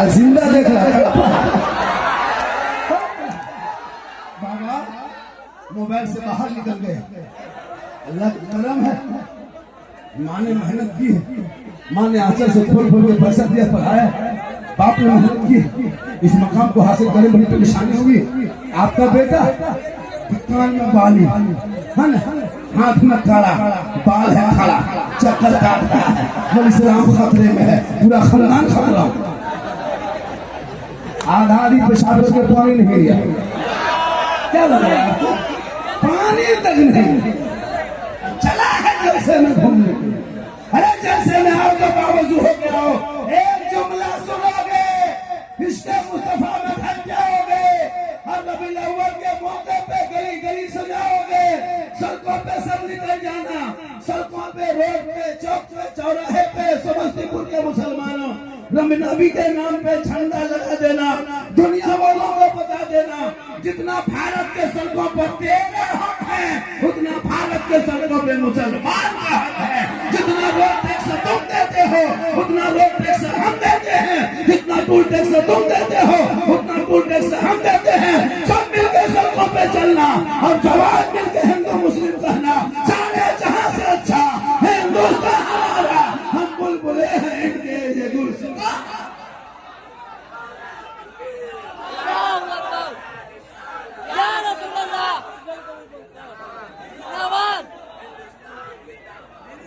जिंदा देख रहा बाबा मोबाइल से बाहर निकल गए। अल्लाह का करम है, माँ ने मेहनत की है, माँ ने आंचल से खोल खोल के पैसा दिया, पढ़ाया, बाप ने मेहनत की, इस मकाम को हासिल करने में परेशानी हुई। आपका बेटा कान में बाली है ना, हाथ में काला, बाल है काला, चक्कर काटता है, बोले इस्लाम खतरे में है, पूरा खानदान खतरा। आधारी पेशाब के पानी नहीं लिया, क्या लगा आपको? पानी तक नहीं चला है जलसे में घूमने। अरे जलसे में आओ तो बावजूद हो के आओ, एक जुमला सुनोगे इश्क़ मुस्तफा में थक जाओगे, और रबीउल अव्वल के मौके पे गली गली सजाओगे, सड़कों पे सब निकल जाना, सड़कों पे, रोड पे, चौक पे, चौराहे पे, समस्तीपुर के मुसलमानों नबी के नाम पे झंडा लगा देना, दुनिया वालों को बता देना, जितना भारत के सड़कों पर तेरा हक है उतना भारत के सड़कों पे मुसलमान का हक है। जितना रोड टैक्स तुम देते हो उतना रोड टैक्स हम देते हैं, जितना टूल टैक्स तुम देते हो उतना टूल टैक्स हम देते हैं। सब मिलकर सड़कों पे चलना और जवाब मिलकर हिंदू मुस्लिम कहना, सारे जहां से अच्छा हिंदुस्तान हमारा, हम बुलबुले हैं इनके ये गुलशन।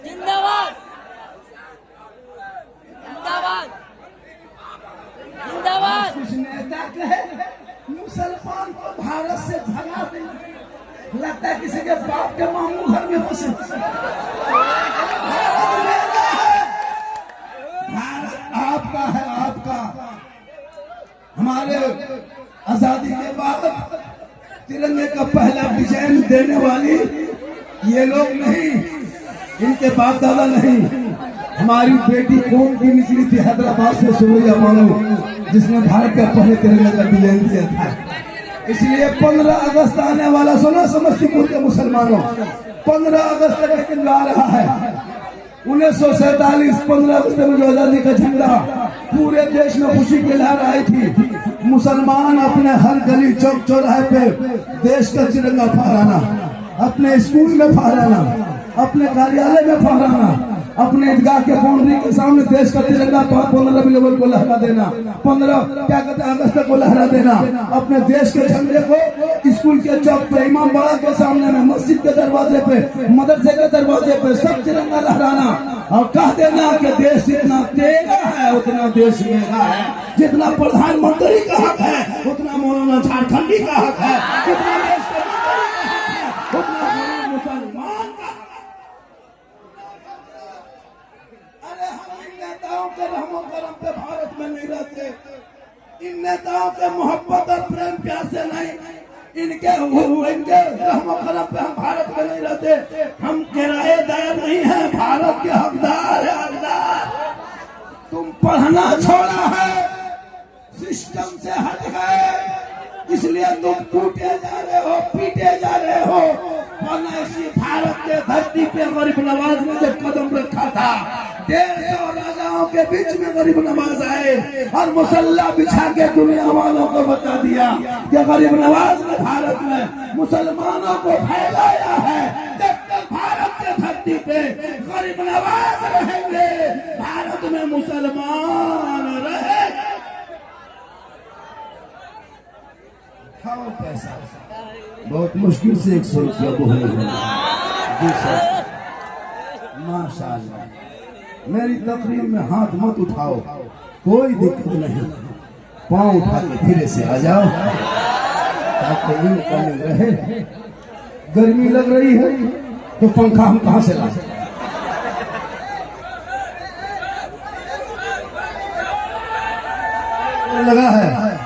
जिंदाबाद जिंदाबाद जिंदाबाद। कुछ नेता कहे मुसलमान को भारत से भगा दे, लगता है किसी के बाप के मामू घर में बसे। भारत आपका है, आपका। हमारे आजादी के बाद तिरंगे का पहला डिजाइन देने वाली ये लोग नहीं, इनके बाप दादा नहीं। हमारी बेटी कौन की निकली थी हैदराबाद से, सुरैया बानो, जिसने भारत का पहले तिरंगे का डिजाइन दिया था। इसलिए 15 अगस्त आने वाला, सुना समस्तीपुर के मुसलमानों, 15 अगस्त का दिन आ रहा है। 1947 15 अगस्त में जो आजादी का झंडा पूरे देश में खुशी की लहर आई थी, मुसलमान अपने हर गली चौक चौराहे पे देश का तिरंगा फहराना, अपने स्कूल में फहराना, अपने कार्यालय में फहराना, अपने ईदगाह के बाउंड्री के सामने देश का तिरंगा 15 रबीउल अव्वल को लहरा देना, 15 क्या कहते हैं अगस्त को लहरा देना, अपने देश के झंडे को स्कूल के चौक पे, इमाम बाड़ा के सामने में, मस्जिद के दरवाजे पे, मदरसे के दरवाजे पे सब तिरंगा लहराना और कह देना कि देश जितना तेरा है उतना देश मेरा है, जितना प्रधानमंत्री का हक है उतना मौलाना झारखंडी का हक है, जितना देश का उतना मुसलमान का। अरे हम इन नेताओं के रहमो करम पे भारत में नहीं रहते, इन नेताओं के मोहब्बत और प्रेम प्यार से नहीं, इनके रहमो करम पे हम भारत में नहीं रहते। हम किराएदार नहीं है, भारत के हकदार है, हकदार। तुम पढ़ना छोड़ा है, सिस्टम से हट गए, इसलिए तुम टूटे जा रहे हो, पीटे जा रहे हो। वरना इसी भारत के धरती पे गरीब नवाज ने जब कदम रखा था, 150 राजाओं के बीच में गरीब नवाज आए और मुसल्ला बिछा के दुनिया वालों को बता दिया कि गरीब नवाज ने भारत में मुसलमानों को फैलाया है। जब तक भारत के धरती पे गरीब नवाज रहेंगे, भारत में मुसलमान रहे। खाओ पैसा, बहुत मुश्किल से 100 रुपया बोले माशाअल्लाह। मेरी तकरीर में हाथ मत उठाओ, कोई दिक्कत नहीं, पाँव उठा के धीरे से आ जाओ ताकि इनकमिंग रहे। गर्मी लग रही है तो पंखा हम कहाँ से लाए? लगा है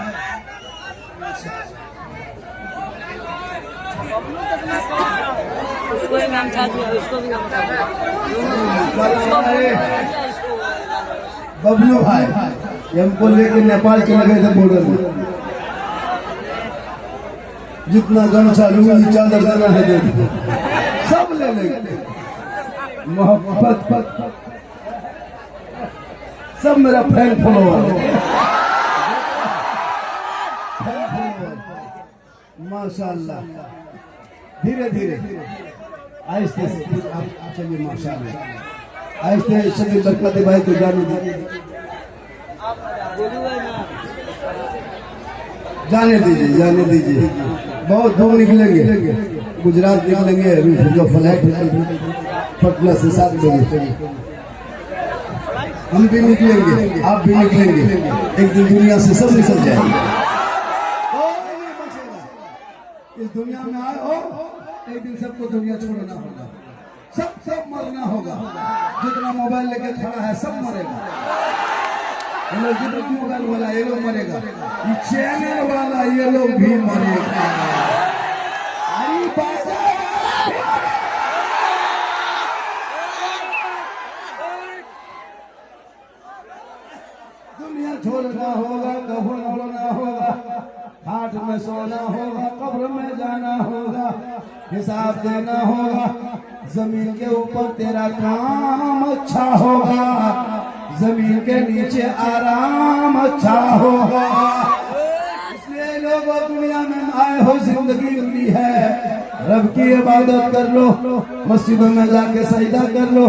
बबलू भाई, हमको लेके नेपाल चले गए थे बॉर्डर में, जितना गमछा लूंगी चादर देना है दे दो, सब ले लेंगे। मोहब्बत सब मेरा फैन फॉलोअर माशाल्लाह, धीरे धीरे आहिस्ते से आप चलिए माशाल्लाह, आहिस्ते शबीर बरकत भाई को जाने दीजिए, जाने दीजिए, जाने दीजिए। बहुत दूर निकलेंगे, गुजरात निकलेंगे, अभी जो फ्लाइट पटना से 7 बजे हम भी निकलेंगे, आप भी निकलेंगे, एक दिन दुनिया से सब निकल जाएंगे, कोई नहीं बचेगा। इस दुनिया में आए हो, एक दिन सबको दुनिया छोड़ना होगा, सब मरना होगा। जितना मोबाइल लेके खड़ा है सब मरेगा, जितना मोबाइल वाला ये लोग मरेगा, ये चैनल वाला ये लोग भी मरेगा, अरे बाजा दुनिया छोड़ना होगा, कफन ओढ़ना होगा, खाट में सोना होगा, कब्र में जाना होगा, हिसाब देना होगा। जमीन के ऊपर तेरा काम अच्छा होगा, जमीन के नीचे आराम अच्छा होगा। इसलिए लोगों दुनिया में आए हो, जिंदगी मिली है, रब की इबादत कर लो, मस्जिदों में जाके सजदा कर लो,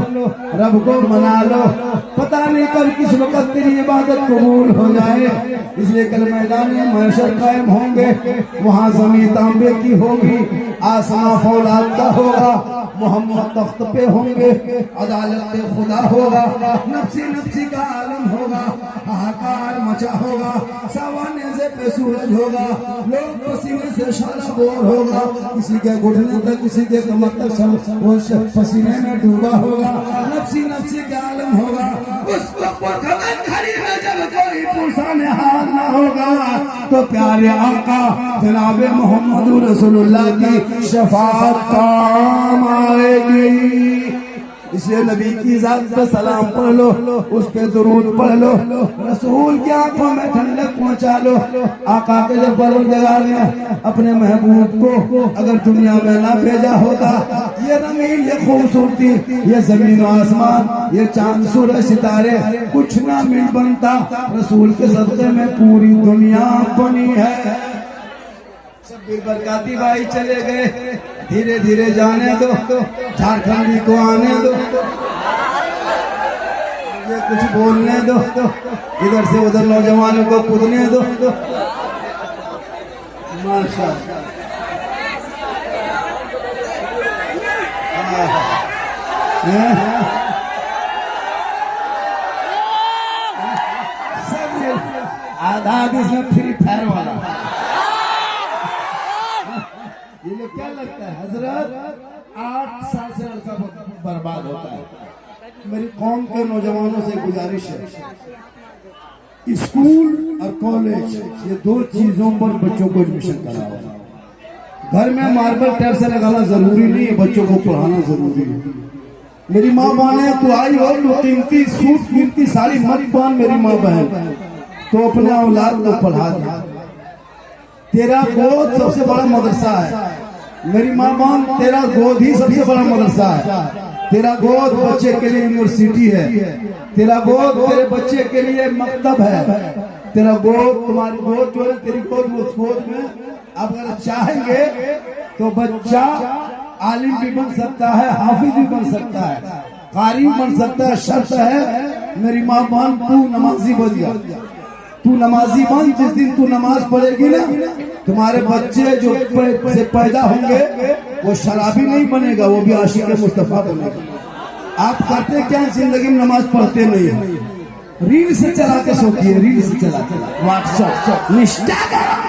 रब को मना लो, पता नहीं कब किस वक्त तेरी इबादत कबूल हो जाए। इसलिए कल मैदान महशर कायम होंगे, वहाँ ज़मीन तांबे की होगी, आसमां फौलाद का होगा, मोहम्मद तख्त पे होंगे, अदालत पे खुदा होगा, नफ्सी नफ्सी का आलम होगा, हाहाकार मचा होगा, सवाने से पे सूरज होगा, लोग पसीने से सारा बोर होगा, किसी के घुटने तक, किसी के कमर तक वो पसीने में डूबा होगा, नफ्सी नफ्सी का आलम होगा। उस वक्त खड़ी में जब कोई पूछने हाल ना होगा, तो प्यारे आका जनाब मोहम्मद रसूलुल्लाह की शफाअत काम आएगी। इसलिए नबी की जात पे सलाम पढ़ लो, उस पे दुरूद पढ़ लो, रसूल की आंखों में ठंडक पहुंचा लो। आका के जब परवरदिगार ने अपने महबूब को अगर दुनिया में ना भेजा होता, ये रंगीन, ये खूबसूरती, ये जमीन आसमान, ये चांद सूरज सितारे कुछ ना मिल बनता। रसूल के सदक़े में पूरी दुनिया बनी है। शबीर बरकाती भाई चले गए, धीरे धीरे जाने दो, झारखंडी को आने दो, ये कुछ बोलने दो, इधर से उधर नौजवानों को कूदने दो। माशाअल्लाह, सब आधा इसमें फ्री फायर वाला। ये लोग क्या लगता है हजरत, 8 साल से लड़का बर्बाद होता है। मेरी कौम के नौजवानों से गुजारिश है, स्कूल और कॉलेज ये 2 चीजों पर बच्चों को एडमिशन कराओ। घर में मार्बल टाइल्स लगाना जरूरी नहीं है, बच्चों को पढ़ाना जरूरी है। मेरी माँ बहने तो आई हो, तो कीमती सूट कीमती साड़ी मत पहन मेरी माँ बहन, तो अपने औलाद को पढ़ा दे। तेरा गोद सबसे बड़ा मदरसा है मेरी माँ बहन, तेरा गोद ही सबसे बड़ा मदरसा है। तेरा गोद बच्चे के लिए यूनिवर्सिटी है, तेरा गोद तेरे बच्चे के लिए मकतब है, तेरा गोद, तुम्हारी गोद जो है, तेरी गोद, उस गोद में अगर चाहेंगे तो बच्चा आलिम भी बन सकता है, हाफिज भी बन सकता है, कारी बन सकता है। शर्त है मेरी माँ बहन, तू नमाजी बन जा, तू नमाजी बन। जिस दिन तू नमाज पढ़ेगी ना, तुम्हारे बच्चे जो से पैदा होंगे वो शराबी नहीं बनेगा, वो भी आशिक मुस्तफा बनेगा। आप करते क्या जिंदगी में, नमाज पढ़ते नहीं है, रील से चला के सोती है, रील से चला के व्हाट्सएप इंस्टाग्राम।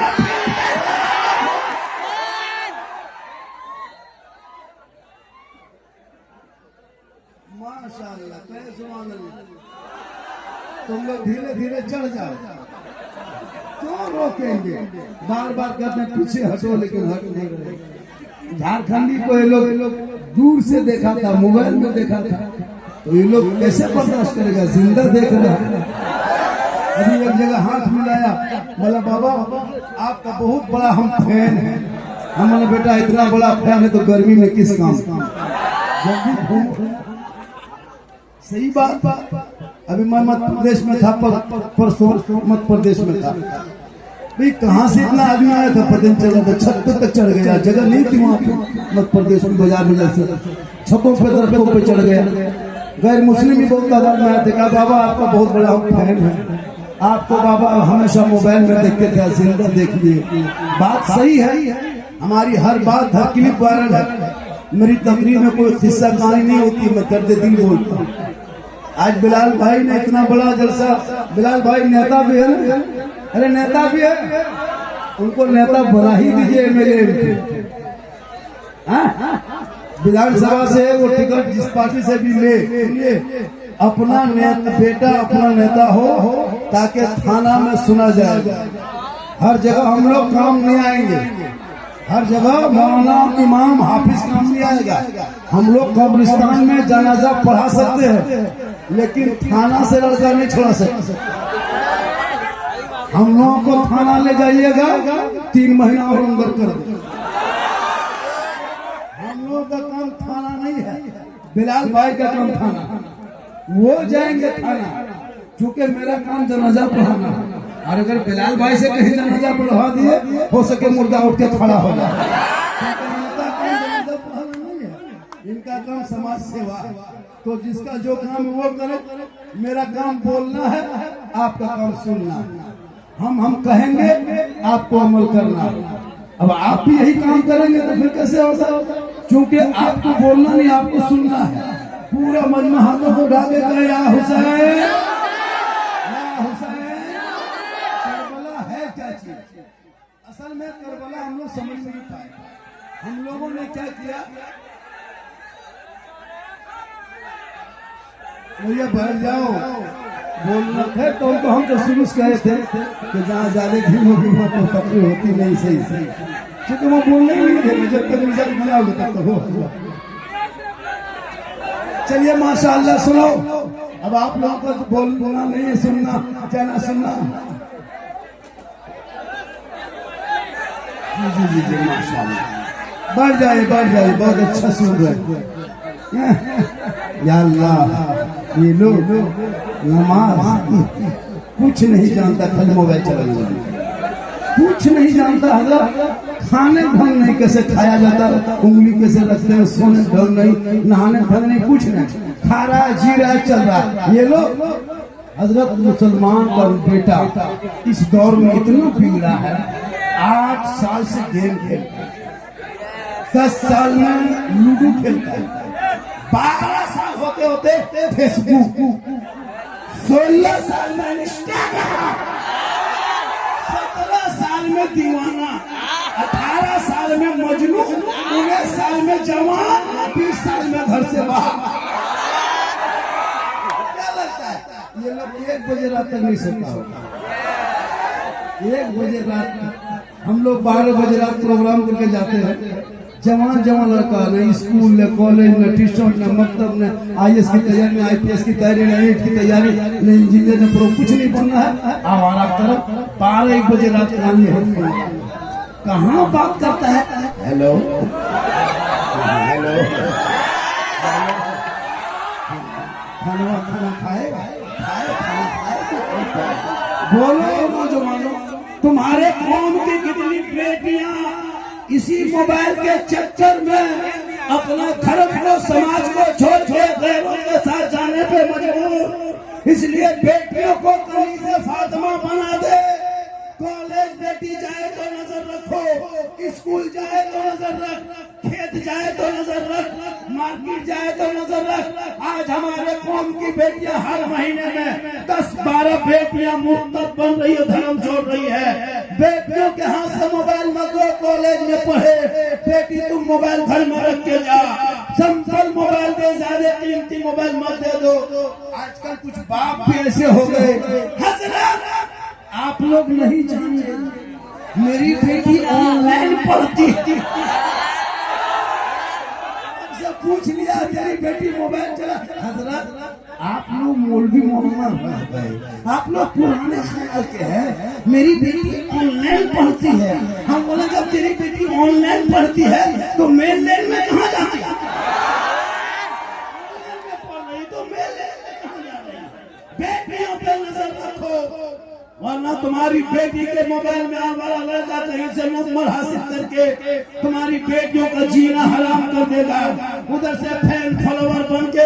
माशाअल्लाह, सुभान अल्लाह। तुम लोग धीरे धीरे चढ़ जाओ, क्यों रोकेंगे? बार बार कहते हैं पीछे हटो, लेकिन हट नहीं रहे। झारखंडी को ये लोग दूर से देखा था, मोबाइल में देखा था, तो ये लोग कैसे बर्दाश्त करेगा? जिंदा देख रहा है। अभी एक जगह हाथ मिलाया, बोला बाबा आपका बहुत बड़ा हम फैन है। हमने बेटा इतना बड़ा फैन है तो गर्मी में किस काम? जल्दी घूम। सही बात। अभी मैं मध्य प्रदेश में था, परसों मध्य प्रदेश में था, भाई कहाँ से इतना आदमी आया था पता नहीं चला था, छत तक चढ़ गया, जगह नहीं थी वहाँ पे मध्य प्रदेश में बाजार में, जैसे छतों पे दरख्तों पे चढ़ गया। गैर मुस्लिम भी बहुत तादाद में आए थे, कहा बाबा आपका बहुत बड़ा हम फैन है, आपको बाबा हमेशा मोबाइल में देखते थे, जिंदा देख लिए। बात सही है, हमारी हर बात हर क्लिप वायरल है। मेरी तकरीर में कोई किस्सा कहानी नहीं होती, मैं दर्द दिल बोलता हूँ। आज बिलाल भाई ने इतना बड़ा जलसा, बिलाल भाई नेता भी है ना, अरे नेता भी है, उनको नेता बना ही दीजिए मेरे। विधानसभा से वो टिकट जिस पार्टी से भी ले, अपना बेटा अपना नेता हो, ताकि थाना में सुना जाएगा। हर जगह हम लोग काम नहीं आएंगे, हर जगह मौलाना इमाम हाफिज काम नहीं आएगा। हम लोग कब्रिस्तान में जनाजा पढ़ा सकते हैं, लेकिन थाना से लड़का नहीं छोड़ा सकते। हम लोगों को थाना ले जाइएगा, 3 महीना और अंदर कर दो। हम लोगों का काम थाना नहीं है, बिलाल भाई का काम थाना, वो जाएंगे थाना, क्योंकि मेरा काम जनाजा पढ़ाना। और अगर बिलाल भाई से कहीं जनाजा पढ़वा दिए, हो सके मुर्दा उठ के खड़ा हो जाए। इनका काम समाज सेवा, तो जिसका जो काम वो करे। मेरा काम बोलना है, आपका काम सुनना है। हम कहेंगे, आपको अमल करना है। अब आप भी यही काम करेंगे तो फिर कैसे होगा? क्योंकि आपको बोलना नहीं, आपको सुनना है। पूरा मजमा हाथों को उठा देगा, या हुसैन, या हुसैन। करबला है क्या चीज? असल में करबला हम लोग समझ नहीं पाए। हम लोगों ने क्या किया, भैया बैठ जाओ, बोलना है तो हम तो शुरू से कहे थे कि जहाँ ज्यादा भीड़ होगी वहाँ तो तकलीफ होती नहीं। सही क्योंकि वो बोलने ही नहीं थे, जब तक मिजाज बनाओगे तब तो हो। चलिए माशाअल्लाह सुनो, अब आप लोगों को बोलना नहीं है, सुनना, कहना सुनना। जी माशाअल्लाह, बढ़ जाए, बहुत अच्छा सुन रहे। या अल्लाह, ये लोग नमाज कुछ नहीं जानता, खाली मोबाइल चलाना, कुछ नहीं जानता। हजरत खाने ढंग नहीं, कैसे खाया जाता, उंगली कैसे रखते हैं, सोने ढंग नहीं, नहाने ढंग नहीं, कुछ नहीं, खा रहा है, जी रहा है, चल रहा है। ये लोग हजरत मुसलमान का बेटा इस दौर में इतना बिगड़ा है, 8 साल से गेम खेलता है, 10 साल में लूडो खेलता है, 12 साल होते होते फेसबुक, 16 साल में इंस्टाग्राम, 17 साल में दीवाना, 18 साल में मजनू, 19 साल में जवान, 20 साल में घर से बाहर। क्या लगता है ये लोग 1 बजे रात तक नहीं सोता होगा? 1 बजे रात, हम लोग 12 बजे रात प्रोग्राम करके जाते हैं। जवान लड़का, न स्कूल, न कॉलेज, न ट्यूशन, न मकतब, न IAS की तैयारी, न IPS की तैयारी, न NEET की तैयारी, न इंजीनियर, न प्रो, कुछ नहीं बनना है। आवारा तरफ 12-1 बजे रात कान में हेडफोन, कहाँ बात करता है, हेलो हेलो, खाना खाएगा, बोलो नौजवानों, तुम्हारे कौम की कितनी बेटियां इसी मोबाइल के चक्कर में अपना धर्म को, समाज को छोड़ के गैरों के साथ जाने पे मजबूर। इसलिए बेटियों को कहीं से फातिमा बना दे। कॉलेज बेटी जाए तो नजर रखो, स्कूल जाए तो नजर रख, खेत जाए तो नजर रख, मार्केट जाए तो नजर रख। आज हमारे कौम की बेटियां हर महीने में 10-12 बेटियां मुर्तद बन रही है, धर्म छोड़ रही है। बेटियों के हाथ से मोबाइल मत दो, कॉलेज में पढ़े बेटी तुम मोबाइल घर में रख के जा, सिंपल मोबाइल दे, ज्यादा कीमती मोबाइल मत दे दो। आजकल कुछ बाप भी ऐसे हो गए, हजरत आप लोग नहीं जानते, मेरी बेटी ऑनलाइन पढ़ती है, आपसे पूछ लिया तेरी बेटी मोबाइल चला। हजरत आप लोग मौलवी मौलाना रह गए, आप लोग पुराने ख्याल के हैं, मेरी बेटी ऑनलाइन पढ़ती है। हम बोले जब तेरी बेटी ऑनलाइन पढ़ती है तो मेन लेन में कहाँ जाती है? ऑनलाइन में पढ़ रही तो मेन लेन में कहाँ जा रही है? बेटियों पे नजर रखो, वरना तुम्हारी बेटी के मोबाइल में आने वाला लड़का कहीं से नंबर हासिल करके तुम्हारी बेटियों का जीना हराम कर देगा। उधर से फैन फॉलोवर बन के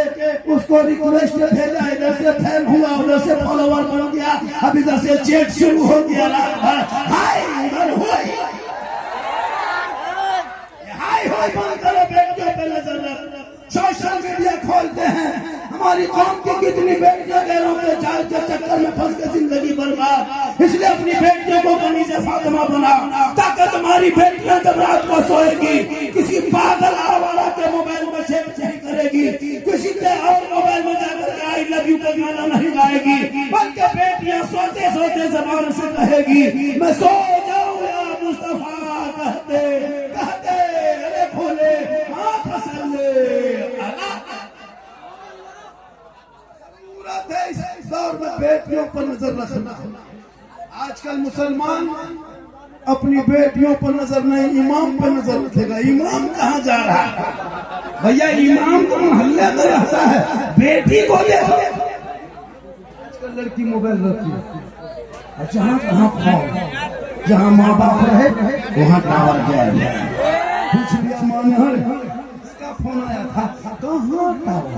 उसको रिक्वेस्ट भेजा, इधर से फैन हुआ, उधर से फॉलोवर बन गया, अब इधर से चैट शुरू हो गया। हाय उधर हुई, हाय हाय बंद करो, बेटियों पे नजर रख। सोशल मीडिया खोलते हैं, हमारी कौम की कितनी बेटियां गैरों के जाल के चक्कर में फंस के जिंदगी बर्बाद। इसलिए अपनी बेटियों को बनी से फातिमा बना, ताकि तुम्हारी बेटियां जब रात को सोएगी किसी पागल आवारा के मोबाइल में चेक नहीं करेगी, किसी के और मोबाइल में जाकर के आई लव यू का गाना नहीं गाएगी, बल्कि बेटियां सोते सोते जबान से कहेगी मैं सो जाऊं या मुस्तफा कहते कहते अरे खोले आंख फसले। इस दौर में बेटियों पर नजर रखना। आजकल मुसलमान अपनी बेटियों पर नजर नहीं, इमाम पर नजर रखेगा। इमाम कहाँ जा रहा है भैया? इमाम तो मोहल्ले में रहता है, बेटी को देखो। आजकल लड़की मोबाइल रखती है, जहाँ कहाँ खाओ, जहाँ माँ बाप रहे वहाँ टावर जाए। कुछ भी मानहर फोन आया था, कहाँ टावर,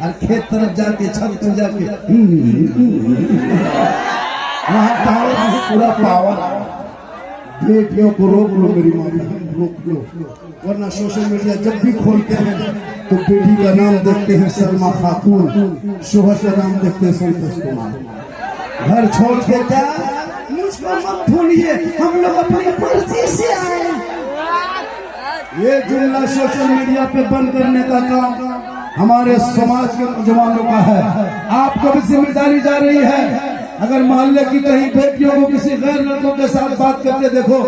और खेत तरफ जाके छत पर जाके वहाँ टावर पूरा पावर। बेटियों को रोक लो मेरी माँ, रोक लो, वरना सोशल मीडिया जब भी खोलते हैं तो बेटी का नाम देखते हैं सलमा खातून, शोहर का नाम देखते हैं संतोष कुमार। घर छोड़ के क्या, मुझको मत ढूंढिए, हम लोग अपनी मर्जी से आए। ये जुमला सोशल मीडिया पे बंद करने का काम हमारे समाज के नौजवानों का है। आपको भी जिम्मेदारी जा रही है। अगर मोहल्ले की कहीं बेटियों को किसी गैर लड़कों के साथ बात करके देखो,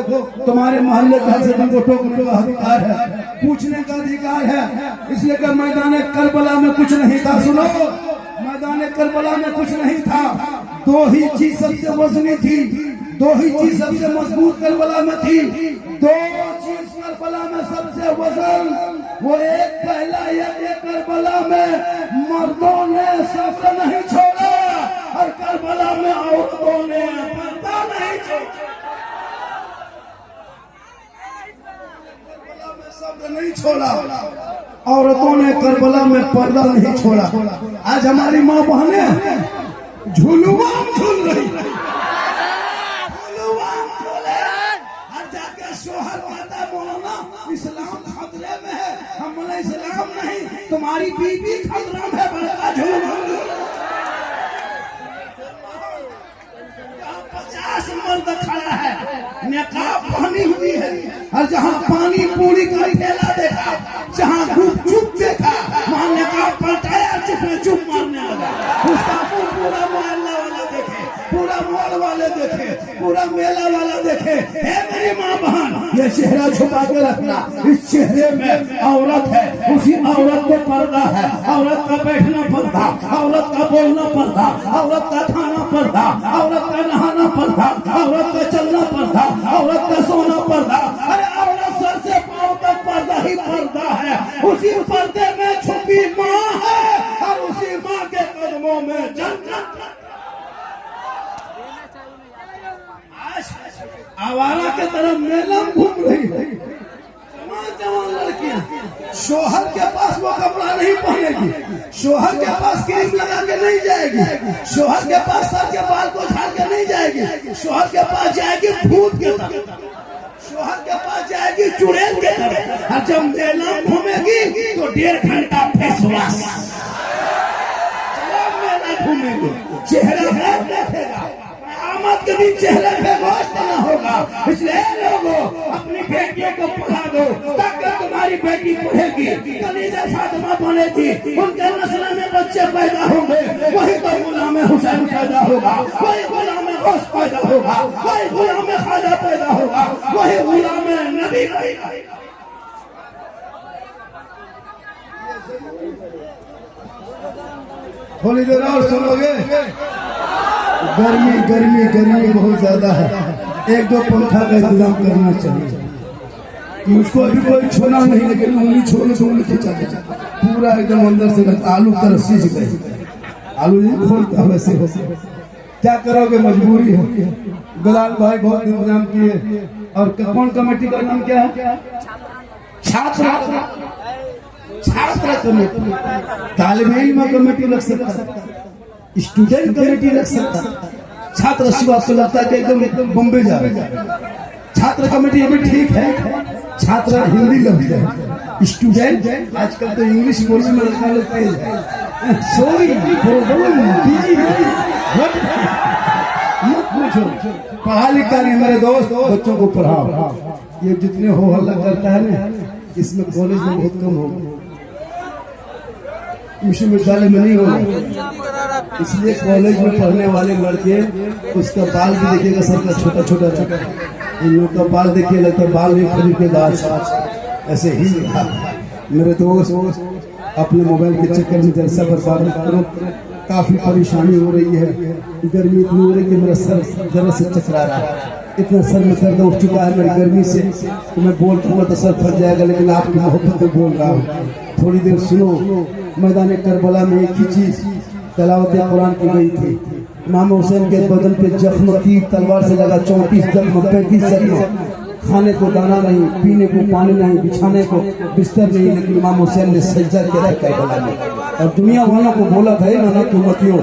तुम्हारे मोहल्ले का से तुमको टोकने का अधिकार है, पूछने का अधिकार है। इसलिए कि मैदान करबला में कुछ नहीं था। सुनो, मैदान करबला में कुछ नहीं था, दो ही चीज सबसे वजनी थी, दो ही चीज सबसे मजबूत करबला में थी। दो चीज करबला में सबसे वजन, वो एक पहला ये करबला में मर्दों ने सब्र नहीं छोड़ा और करबला में औरतों ने पर्दा नहीं छोड़ा। करबला में सब्र नहीं छोड़ा, औरतों ने करबला में पर्दा नहीं छोड़ा। आज हमारी माँ बहनें झुलुआ झूल रही, शोहर कहता मौलाना इस्लाम खतरे में है। हम बोले इस्लाम नहीं, तुम्हारी बीवी खतरा में, बड़का झूठ। 50 मर्द खड़ा है, नकाब पहनी हुई है, और जहाँ पानी पूरी का ठेला देखा, जहाँ गुपचुप देखा, वहाँ नकाब पलटाया, चुप मारने लगा। उसका मुंह पूरा मोहल्ला वाला देखे, पूरा मॉल वाले देखे, पूरा मेला वाला देखे। हे मेरी माँ बहन, ये चेहरा छुपा के रखना। इस चेहरे में औरत है, उसी औरत को पर्दा है। औरत का बैठना पर्दा, औरत का बोलना पर्दा, औरत का खाना पर्दा, औरत का नहाना पर्दा, औरत का चलना पर्दा, औरत का सोना पर्दा। अरे औरत सर से पांव तक पर्दा ही पर्दा है। उसी पर्दे में छुपी माँ है, और उसी माँ के कदमों में जन्नत। आवारा के तरफ मेला घूम रही है, जवान लड़कियां। शोहर के पास वो कपड़ा नहीं पहनेगी, शोहर के पास क्रीम लगा के नहीं जाएगी, शोहर के पास सर के बाल को झाड़ के नहीं जाएगी, शोहर के पास जाएगी भूत के तरफ, शोहर के पास जाएगी चुड़ैल के तरफ। और जब मेला घूमेगी तो 1.5 घंटा फेस वॉश, मेला घूमेंगे, चेहरा है देखेगा, आमद के दिन चेहरे पे गोश्त न होगा। इसलिए लोगों अपनी बेटियों को पढ़ा दो, ताकि तुम्हारी बेटी पढ़ेगी, कलीजा फातिमा बनेगी, उनके नस्ल में बच्चे पैदा होंगे, वही तो गुलाम हुसैन पैदा होगा, वही गुलाम गौस पैदा होगा, वही गुलाम खाजा पैदा होगा, वही गुलाम नबी पैदा होगा। थोड़ी देर और सुनोगे? गर्मी गर्मी गर्मी बहुत ज्यादा है, 1-2 पंखा का इंतजाम करना चाहिए। मुझको अभी कोई छूना नहीं, लेकिन उंगली छोड़ने से उंगली खींचा जाए, पूरा एकदम अंदर से आलू तरह सीझ गए। आलू नहीं खोलता वैसे हो क्या करोगे, मजबूरी है। गुलाल भाई बहुत इंतजाम किए। और कौन कमेटी का नाम क्या है? छात्र कमेटी। तालिब इल्म कमेटी रख सकता, स्टूडेंट कमेटी रख सकता। छात्र शिव आपको लगता है कि एकदम बॉम्बे जा रहे हैं। छात्र कमेटी अभी ठीक है, छात्र हिंदी लफ्ज है। स्टूडेंट आजकल तो इंग्लिश बोलने में लड़का लोग तेज है। सॉरी मत पूछो, पढ़ा लिखा नहीं मेरे दोस्त, बच्चों को पढ़ाओ। ये जितने हो हल्ला करता है ना, इसमें कॉलेज में बहुत कम होगा, विश्वविद्यालय में नहीं होगा। इसलिए कॉलेज में पढ़ने वाले लड़के, उसका बाल भी देखिएगा सर का छोटा छोटा रहता है। इन लोग का बाल देखिए लगता है बाल नहीं खरीद के गाछ ऐसे ही। मेरे दोस्त अपने मोबाइल के चक्कर में जलसा बर्बाद मत करो। काफी परेशानी हो रही है, गर्मी इतनी हो रही है कि मेरा सर जरा से चकरा रहा है। इतना सर में दर्द उठ चुका है मेरी गर्मी से कि मैं बोल दूंगा तो सर फट जाएगा, लेकिन आपकी मोहब्बत में बोल रहा हूँ। थोड़ी देर सुनो। मैदान करबला में एक ही चीज तलावत कुरान की गई थी। इमाम हुसैन के बदन पे जख्म, तीर तलवार से लगा 34 जख्म, 35 जख्म। खाने को दाना नहीं, पीने को पानी नहीं, बिछाने को बिस्तर नहीं, लेकिन इमाम हुसैन ने सजदा किया करबला में। और दुनिया वालों को बोला था ना कि मतियो,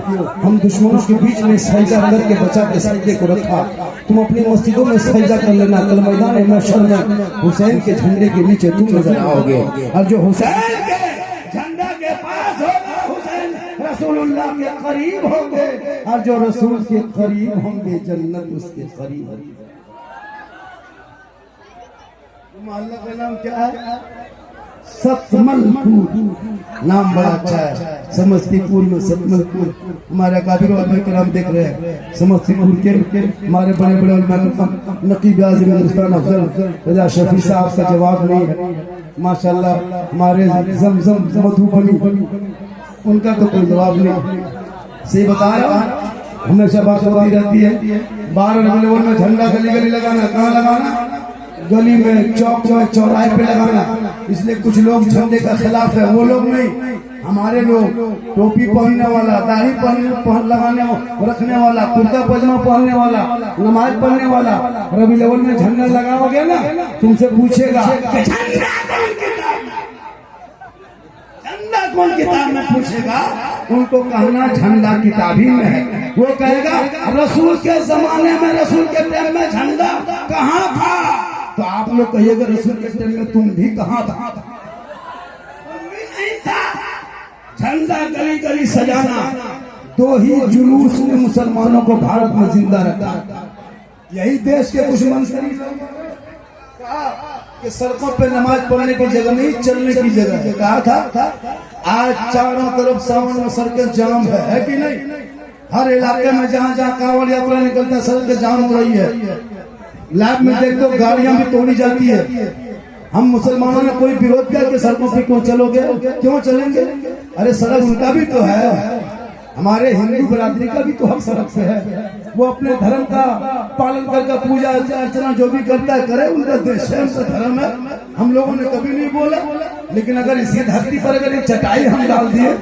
हम दुश्मनों के बीच में सजदा करके बचा के सजदे को रखा, तुम अपनी मस्जिदों में सजदा कर लेना, कल मैदान महशर में हुसैन के झंडे के नीचे तुम नजर आओगे। और जो हुसैन के झंडा के पास होगा, हुसैन रसूलुल्लाह के करीब होंगे, और जो रसूल के करीब होंगे जन्नत उसके करीब होगी। मोहल्ला का नाम क्या है? सतमलपुर। नाम बड़ा अच्छा है। समस्तीपुर में सतमलपुर। हमारे काबिर नाम देख रहे हैं। समस्तीपुर के हमारे बड़े बड़े नकीब आज़म हिंदुस्तान अफजल रजा शफी साहब का जवाब नहीं है। माशाल्लाह हमारे जमजम मधुबनी, उनका तो कोई जवाब नहीं। सही बता रहा हूं, हमेशा बात होती रहती है। 12 रबीउल में झंडा गली गली लगाना, कहाँ लगाना? गली में, चौक में, चौराहे पे लगाना। इसलिए कुछ लोग झंडे का खिलाफ है, वो लोग नहीं। हमारे लोग टोपी पहनने वाला, दाढ़ी लगाने रखने वाला, कुर्ता पजामा पहनने वाला, नमाज पढ़ने वाला, रबीउल अव्वल में झंडा लगाओगे ना, तुमसे पूछेगा झंडा कौन किताब में पूछेगा। उनको कहना झंडा किताबी में है। वो कहेगा रसूल के जमाने में, रसूल के टाइम में झंडा कहाँ था? तो आप लोग कहिएगा रसूल के टाइम में तुम भी कहाँ था? नहीं था। झंडा गली गली सजाना, 2 ही जुलूस ने मुसलमानों को भारत में जिंदा रखा। यही देश के कुछ मंत्री कहा कि सड़कों पे नमाज पढ़ने की जगह नहीं, चलने की जगह है। कहा था आज चारों तरफ सावन में सड़कें जाम है कि नहीं? हर इलाके में जहाँ जहाँ कांवड़ यात्रा निकलता है सड़कें जाम हो रही है। लैब में देख दो गाड़ियां भी तोड़ी जाती है। हम मुसलमानों ने कोई विरोध किया कि सड़कों पे क्यों चलोगे? क्यों चलेंगे? अरे सड़क उनका भी तो है, हमारे हिंदू बरादरी का भी तो हक सड़क पे है। वो अपने धर्म का पालन करके पूजा अर्चना जो भी करता है करे, उनका देश है, उनका धर्म है। हम लोगों ने कभी नहीं बोला। लेकिन अगर इसी धरती पर अगर एक चटाई हम डाल दिए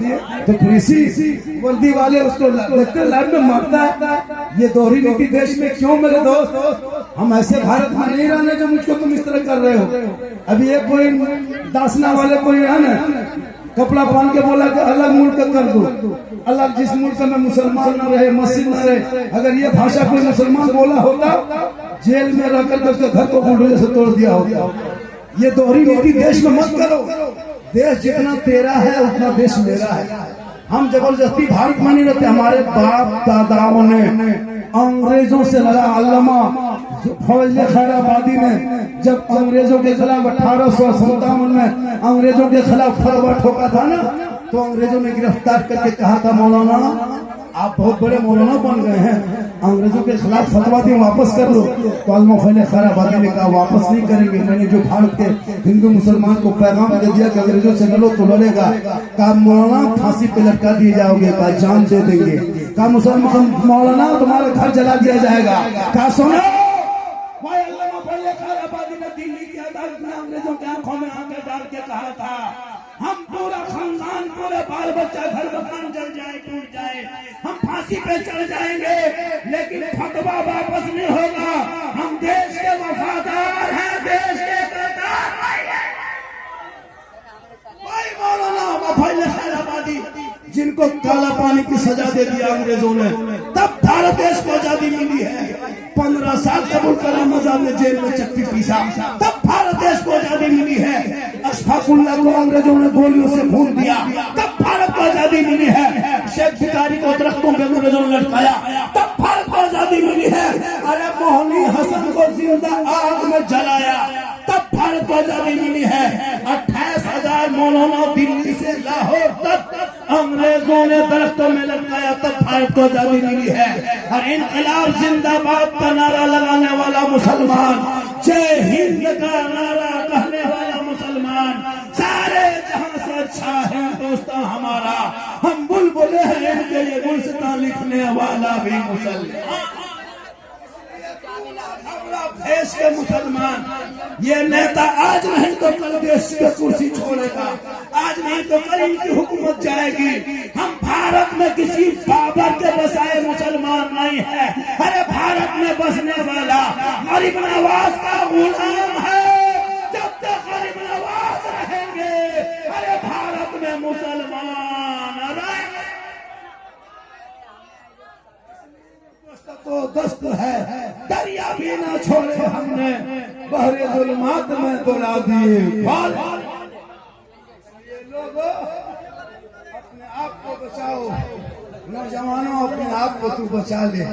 तो फिर इसी वर्दी वाले उसको लगते लाइन में मारता है। ये दोहरी नीति देश में क्यों मेरे दोस्त? हम ऐसे भारत में नहीं रहने जो मुझको तुम इस तरह कर रहे हो। अभी एक कोई दासना वाले कोई है ना, कपड़ा पहन के बोला कि अलग मुल्क कर दो, अलग जिस मुल्क में मुसलमान न रहे, मस्जिद न रहे। अगर ये भाषा कोई मुसलमान बोला होता, जेल में रह कर उसके घर को बुलडोजर से तोड़ दिया होता। ये दोहरी नीति देश में मत करो। देश जितना तेरा है उतना देश मेरा है। हम जबरदस्ती भारत में नहीं रहते। हमारे बाप दादाओं ने अंग्रेजों से लड़ा। अल्लामा फौजिया खैराबादी ने जब अंग्रेजों के खिलाफ 1857 में अंग्रेजों के खिलाफ फतवा ठोका था ना, तो अंग्रेजों ने गिरफ्तार करके कहा था मौलाना आप बहुत बड़े मौलाना बन गए हैं, अंग्रेजों के खिलाफ फतवा दी वापस कर लो। तो अल्लामा फौजिया खैराबादी ने कहा वापस नहीं करेंगे। मैंने जो भारत के हिंदू मुसलमान को पैगाम दे दिया कि अंग्रेजों से लड़ो तो लड़ेगा। कहा मौलाना फांसी पे लटका दिए जाओगे, कहा जान दे देंगे। कहा मुसलमान मौलाना तुम्हारा घर जला दिया जाएगा। कहा सुनो, अल्लामा फौजिया खैराबादी ने दिल्ली की अदालत में अंग्रेजों की आंखों में आंखें डाल के कहा था हम पूरा खानदान पूरे बाल बच्चा घर मकान जल जाए टूट जाए, हम फांसी पे चढ़ जाएंगे, लेकिन फतवा वापस नहीं होगा। हम देश के वफादार हैं, देश के करदार नहीं हैं। भाई मौलाना वफाइल खैराबादी जिनको काला पानी की सजा दे दिया अंग्रेजों ने, तब भारत देश को आजादी मिली है। 15 साल अबुल कलाम आजाद ने जेल में चक्की पीसा, तब भारत देश को आजादी मिली है। अशफाकुल्लाह को अंग्रेजों ने गोलियों से खून दिया, तब भारत को आजादी मिली है। शेख भिखारी को दरख्तों पे अंग्रेजों ने लटकाया, तब भारत को आजादी मिली है। अरे मोहनी हसन को जिंदा आग में जलाया, तब भारत को आजादी मिली है। 28,000 मौलाना दिल्ली से लाहौर तक अंग्रेजों ने दरख्तों में लटकाया, तब भारत को आजादी मिली है। और इनकलाब जिंदाबाद का नारा लगाने वाला मुसलमान, जय हिंद का नारा कहने वाला मुसलमान, सारे जहां से अच्छा है दोस्तों हमारा। हम बुलबुले हैं इनके लिए गुलसितां लिखने वाला भी मुसलमान। देश के मुसलमान, ये नेता आज नहीं तो कल देश की कुर्सी छोड़ेगा, आज नहीं तो कल इनकी हुकूमत जाएगी। हम भारत में किसी बाबर के बसाए मुसलमान नहीं है। अरे भारत में बसने वाला गरीब नवाज का गुलाम है। जब तक गरीब नवाज रहेंगे, अरे भारत में मुसलमान रहेंगे। तो दस्त है दरिया भी ना छोड़े हमने, बहरे जुल्मात में दुला दिए। लोगों अपने आप को बचाओ, नौजवानों अपने आप को तू बचा ले।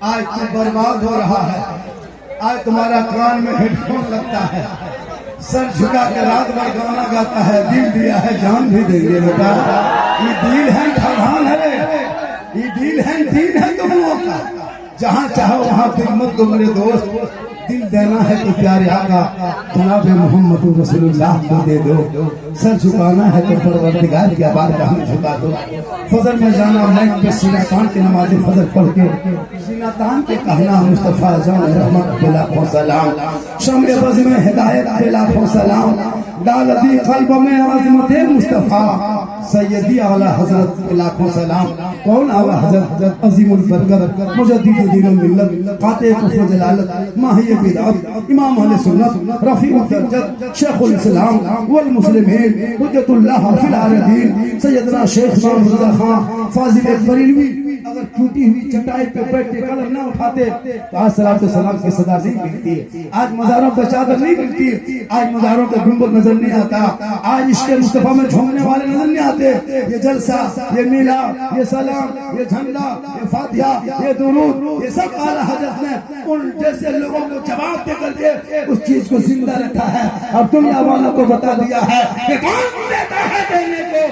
आज तू बर्बाद हो रहा है, आज तुम्हारा कान में हेडफोन लगता है, सर झुका के रात भर गाना गाता है, दिल दिया है जान भी देंगे बेटा। ये दिल है खदान है रे, ये दिल है तुम लोगों का। जहाँ चाहो वहाँ दिल मत दो मेरे दोस्त, दिल देना है तो प्यारे आका जनाब मोहम्मद रसूलुल्लाह को दे दो। सर झुकाना है तो परवरदिगार के आभार का हमें झुका दो। फजर में जाना मैक पे सीना तान के नमाज फजर पढ़ के सीना तान के कहना मुस्तफा जान रहमत पे लाखों सलाम, शम्ए बज़ में हिदायत पे लाखों सलाम, डाल दी कल्ब में आज़मत मुस्तफा सैयदी आला हजरत पे लाखों सलाम। कौन आला हजरत अजीमुल बरकत मुजद्दिद दीन मिल्लत काते कुफ्र जलालत माहिय बिदअत इमाम अहले सुन्नत रफीउद दरजत शेखुल इस्लाम वल मुस्लिमीन हुज्जतुल्लाह फिल आलमीन सैयदना शेख इमाम रज़ा खान फाजिल बरेलवी अगर टूटी हुई चटाई पे बैठे कलम ना उठाते तो आज सलातो सलाम की सदा नहीं मिलती। आज मज़ारों पे चादर नहीं मिलती, आज मज़ारों पे गुंबद नजर नहीं आता, आज इश्क़े मुस्तफा में झूमने वाले नजर नहीं आते। ये जलसा, ये मीला, ये सलाम, ये झंडा, ये फातिहा, ये दुरूद, ये सब आला हज़रत ने उन जैसे लोगों को जवाब दे करके उस चीज को जिंदा रखा है। अब दुनिया वालों को बता दिया है कि कौन देता है देने को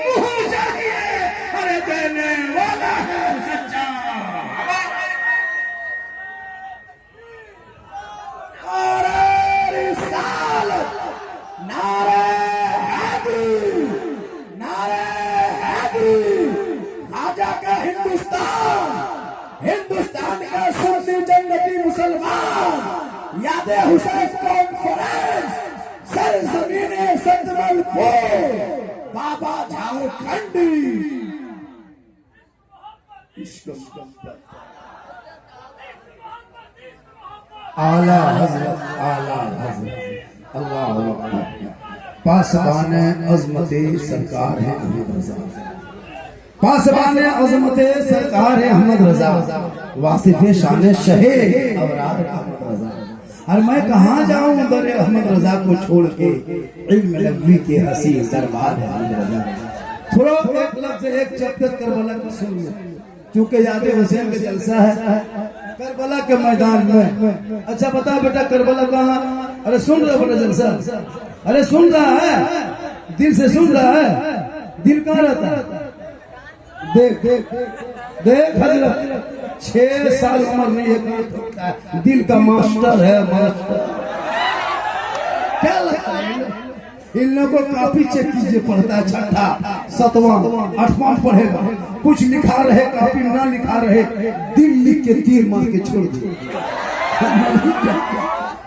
मुँह चाहिए, अरे देने वाला है सच्चा। नारे रिसालत, नारे हैदरी, नारे हैदरी, आजा का हिंदुस्तान, हिंदुस्तान का सुन्नी जन्नती मुसलमान, यादे हुसैन कॉन्फ्रेंस, सरजमीने सतमलपुर, बाबा झारखंडी। आला हजरत, आला हजरत, अल्लाह अकबर। पासबान अजमत सरकार है अहमद रजा, पासबान अजमत सरकार है अहमद रजा, वासिफ शान शहे अबरार अहमद रजा। और मैं कहाँ जाऊँ दर अहमद रजा को छोड़ के, इल्म नबवी के हसी दरबार है अहमद रजा। थोड़ा एक लफ्ज एक चप्पल करबला को सुन लो, चूंकि यादे हुसैन का जलसा है करबला के मैदान में। अच्छा बता बेटा करबला कहाँ? अरे सुन रहे बेटा जलसा, अरे सुन रहा है, दिल से सुन रहा है, दिल कहाँ रहता है? देख देख देख हजरत, 6 साल उम्र में ये है, दिल का मास्टर है, मास्टर। क्या लगता है इन लोगों को? काफी चेक कीजिए, पढ़ता है 6वां 7वां 8वां पढ़ेगा, कुछ लिखा रहे काफी ना लिखा रहे, दिल लिख के तीर मार के छोड़ दिए।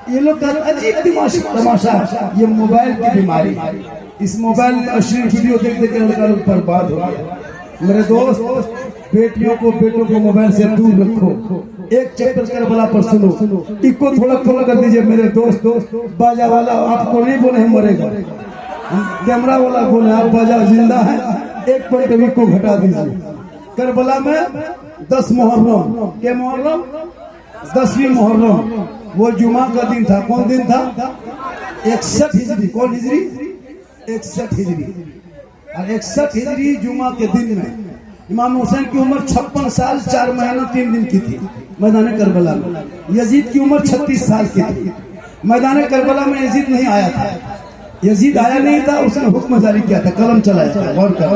ये लोग का अजीब तमाशा, ये मोबाइल की बीमारी, इस मोबाइल में अश्लील वीडियो देख देख के लड़का लोग बर्बाद हो गया। मेरे दोस्त, बेटियों को बेटों को मोबाइल से दूर रखो। एक चैप्टर करबला पर सुनो, इको थोड़ा कम कर दीजिए मेरे दोस्त। बाजा वाला आपको नहीं बोले हम मरेगा, कैमरा वाला बोले आप बाजा जिंदा है, 1 पॉइंट को घटा दीजिए। करबला में 10 मुहर्रम के मुहर्रम 10वीं मुहर्रम वो जुमा का दिन था। कौन दिन था? 61 हिजरी। कौन हिजरी? 61 हिजरी। और 61 हिजरी जुमा के दिन में इमाम हुसैन की उम्र 56 साल 4 महीना 3 दिन की थी मैदान करबला में। यजीद की उम्र 36 साल की थी। मैदान करबला में यजीद नहीं आया था, यजीद आया नहीं था, उसने हुक्म जारी किया था, कलम चलाया था। गौर कर,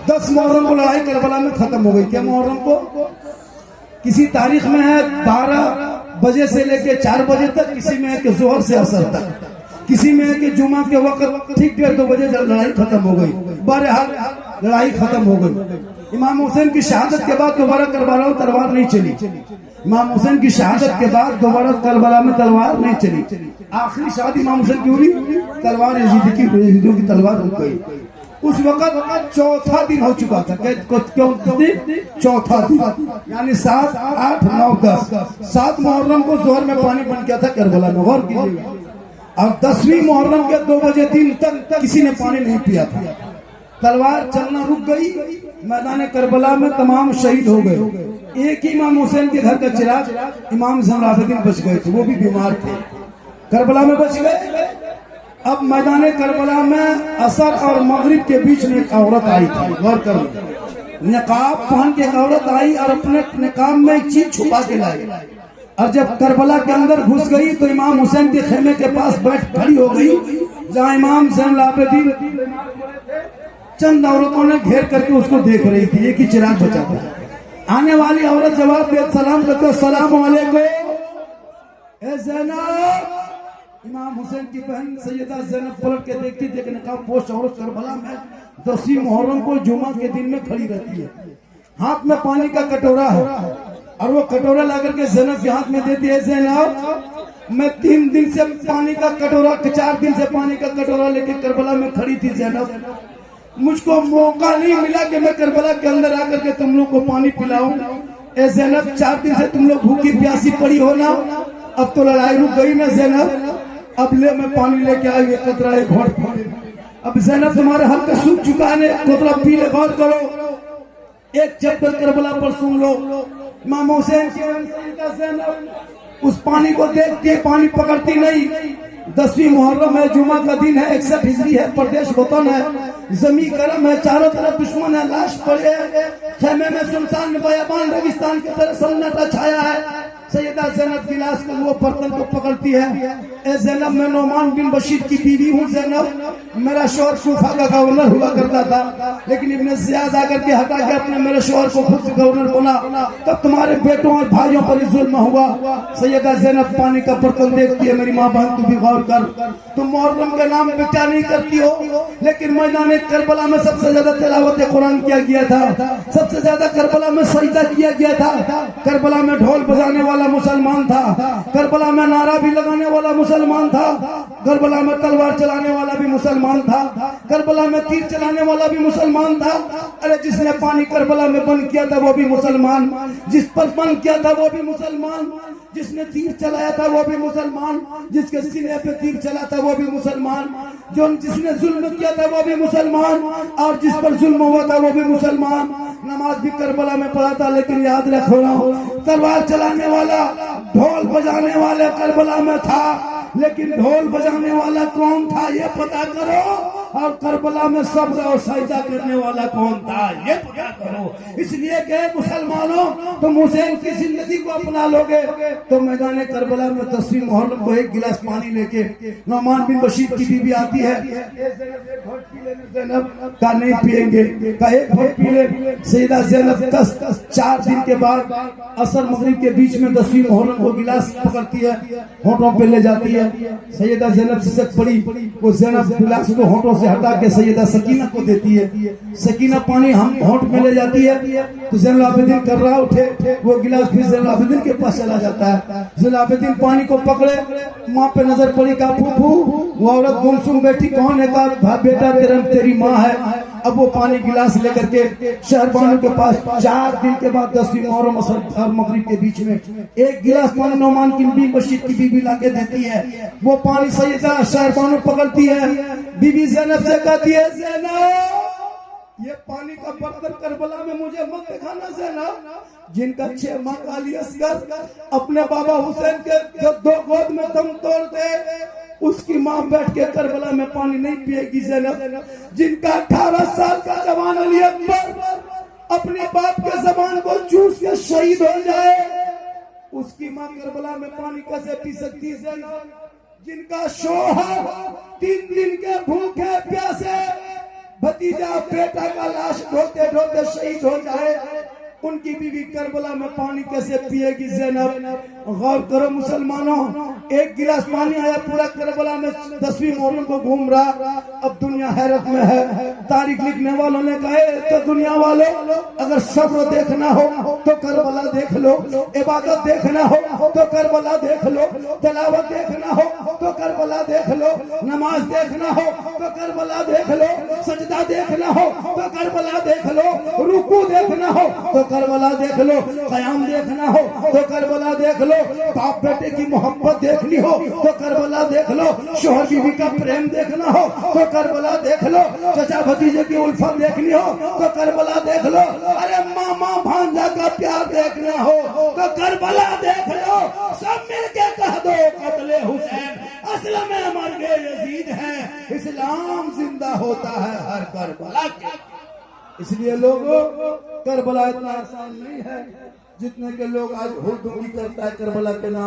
10 मुहर्रम को लड़ाई करबला में खत्म हो गई। क्या मुहर्रम को? किसी तारीख में है 12 बजे से लेके 4 बजे तक, किसी में है कि जोहर से असर तक, किसी में है कि जुमा के वक्त ठीक 1:30 बजे लड़ाई खत्म हो गई। बहरहाल लड़ाई खत्म हो गई। इमाम हुसैन की शहादत के बाद दोबारा करबला में तलवार नहीं चली। इमाम हुसैन की शहादत के बाद दोबारा करबला में तलवार नहीं चली। आखिरी शहादत इमाम हुसैन की हुई, तलवार यजीदियों की तलवार रुक गई। उस वक्त चौथा दिन हो चुका था। क्यों? चौथा दिन, यानी 7, 8, 9, 10 7 मुहर्रम को जोहर में पानी बन गया था करबला में। गौर कीजिएगा। और 10वीं मुहर्रम के 2 बजे दिन तक किसी ने पानी नहीं पिया था। तलवार चलना रुक गई। मैदान करबला में तमाम शहीद हो गए। एक ही इमाम हुसैन के घर का चिराग इमाम ज़ैनुल बच गए थे, वो भी बीमार थे, करबला में बच गए। अब मैदान करबला में असर और मगरिब के बीच में एक औरत आई थी। गौर करो, निकाब पहन के एक औरत आई और अपने निकाब में एक चीज छुपा के लाई। और जब करबला के अंदर घुस गई तो इमाम हुसैन के खेमे के पास बैठ खड़ी हो गई, जहाँ इमाम ज़ैनुल आबिदीन चंद औरतों ने घेर करके उसको देख रही थी। एक ही चिराग बचा था। आने वाली औरत जवाब दे, सलाम करते, सलाम अलैकुम ए ज़ैनब। इमाम हुसैन की बहन सैयदा ज़ैनब पलट के देखती थी कि नकाब पोश औरत करबला में 10वीं मुहर्रम को जुमा के दिन में खड़ी रहती है। हाथ में पानी का कटोरा है और वो कटोरा ला करके ज़ैनब के हाथ में देती है। ज़ैनब, मैं 3 दिन से पानी का कटोरा, 4 दिन से पानी का कटोरा लेके करबला में खड़ी थी। ज़ैनब, मुझको मौका नहीं मिला कि मैं करबला के अंदर आकर के तुम लोग को पानी पिलाऊं। ए ज़ैनब, 4 दिन से तुम लोग भूखी प्यासी पड़ी हो ना, अब तो लड़ाई रुक गई ना ज़ैनब, अब ले मैं पानी लेके आई, एक कतरा एक घोट पानी। अब ज़ैनब तुम्हारे हाथ का सूख चुका है, कतरा पी ले। गौर करो, एक चैप्टर करबला पर सुन लो। इमाम हुसैन की सैयदा ज़ैनब उस पानी को देखती है, पानी पकड़ती नहीं। 10वीं मुहर्रम है, जुमा का दिन है, 61 हिजरी है, प्रदेश वतन है, जमी करम है, चारों तरफ दुश्मन है, लाश पड़े है, खेमे में सुनसान बयाबान रेगिस्तान की तरह सन्नाटा छाया है। सैयदा ज़ैनब गिलास को वो बर्तन को पकड़ती है। ए ज़ैनब, मैं नोमान बिन बशीर की बीवी हूँ। ज़ैनब, मेरा शौहर कूफा का गवर्नर हुआ करता था, लेकिन इब्न ज़ियाद आकर के हटा के अपने मेरे शौहर को खुद गवर्नर बना, तब तुम्हारे बेटों और भाइयों पर जुल्म हुआ। सैयदा ज़ैनब पानी का बर्तन देखती है। मेरी माँ बहन, तू भी गौर कर, तुम मुहर्रम के नाम पे क्या नहीं करती हो, लेकिन मैदान करबला में सबसे ज्यादा तिलावत कुरान किया गया था, सबसे ज्यादा करबला में सजदा किया गया था। करबला में ढोल बजाने वाला मुसलमान था, करबला में नारा भी लगाने वाला मुसलमान था, करबला में तलवार चलाने वाला भी मुसलमान था, करबला में तीर चलाने वाला भी मुसलमान था। अरे जिसने पानी करबला में बंद किया था वो भी मुसलमान, जिस पर बंद किया था वो भी मुसलमान, जिसने तीर चलाया था वो भी मुसलमान, जिसके सीने पे तीर चला था वो भी मुसलमान, जो जिसने जुल्म किया था वो भी मुसलमान, और जिस पर जुल्म हुआ था वो भी मुसलमान। नमाज भी करबला में पढ़ा था, लेकिन याद रखो ना, तलवार चलाने वाला, ढोल बजाने वाला करबला में था, लेकिन ढोल बजाने वाला कौन था ये पता करो, और करबला में सब्र और सजदा करने वाला कौन था ये पता करो। इसलिए कि मुसलमानों, तुम हुसैन की जिंदगी को अपना लोगे तो मैदान करबला में 10वीं मुहर्रम को 1 गिलास पानी लेके नोमान बिन बशीर की बीवी आती है। ज़ैनब का नहीं पिएंगे, का 1 घोट पी ले। सैयदा ज़ैनब 4 दिन के बाद असर मगरिब के बीच में 10वीं मुहर्रम को गिलास पकड़ती है, होठों पे ले जाती है। सैयदा ज़ैनब सिसक पड़ी, वो ज़ैनब गिलास को होठों से से हटा के सैयदा सकीना को देती है। सकीना पानी हम होंठ में ले जाती है तो ज़ैनुल आबिदीन कर रहा उठे, वो गिलास फिर ज़ैनुल आबिदीन के पास चला जाता है। ज़ैनुल आबिदीन पानी को पकड़े, माँ पे नजर पड़ी, कहा फूफू वो औरत गुमसुम बैठी कौन है? कहा बेटा तेरी माँ है। अब वो पानी गिलास लेकर के शहरबानों के पास 4 दिन के बाद 10वीं मुहर्रम और मगरिब के बीच में एक गिलास पानी नौमान की मस्जिद की बीबी लाके देती है। वो पानी सैयदा शहरबानों पकड़ती है, बीबी ज़ैनब से कहती है ज़ैनब ये पानी का बर्तन करबला में मुझे मत दिखाना ज़ैनब, जिनका 6 माह का अली असगर अपने बाबा हुसैन के जो 2 गोद में दम तोड़ते उसकी माँ बैठ के करबला में पानी नहीं पिएगी ज़ैनब, जिनका 18 साल का जवान अली अकबर अपने बाप के जबान को चूस के शहीद हो जाए उसकी माँ करबला में पानी कैसे पी सकती है ज़ैनब, जिनका शोहर 3 दिन के भूखे प्यासे भतीजा बेटा का लाश ढोते ढोते शहीद हो जाए उनकी बीवी करबला में पानी कैसे पिएगी ज़ैनब। गौर करो मुसलमानों, एक गिलास पानी आया पूरा करबला में 10वीं मुहर्रम को घूम रहा। अब दुनिया हैरत में है। तारीख लिखने वालों ने कहे तो दुनिया वालों अगर सब्र देखना हो तो करबला देख लो, इबादत देखना हो तो करबला देख लो, तिलावत देखना हो तो करबला देख लो, नमाज देखना हो तो करबला देख लो, सजदा देखना हो तो करबला देख लो, रुकू देखना हो तो करबला देख लो, कयाम देखना हो तो करबला देख लो, बाप बेटे की मोहब्बत देखनी हो तो करबला देख लो, शोहर बीवी का प्रेम देखना हो तो करबला देख लो, चचा भतीजे की उल्फत देखनी हो तो करबला देख लो, अरे मामा भांजा का प्यार देखना हो तो करबला देख लो। सब मिलके कह दो कत्ले हुसैन असलम में मर गए यजीद है, इस्लाम जिंदा होता है हर करबला के। इसलिए लोगों करबला इतना आसान नहीं है जितने के लोग आज हुड़दंगी करता है करबला के नाम।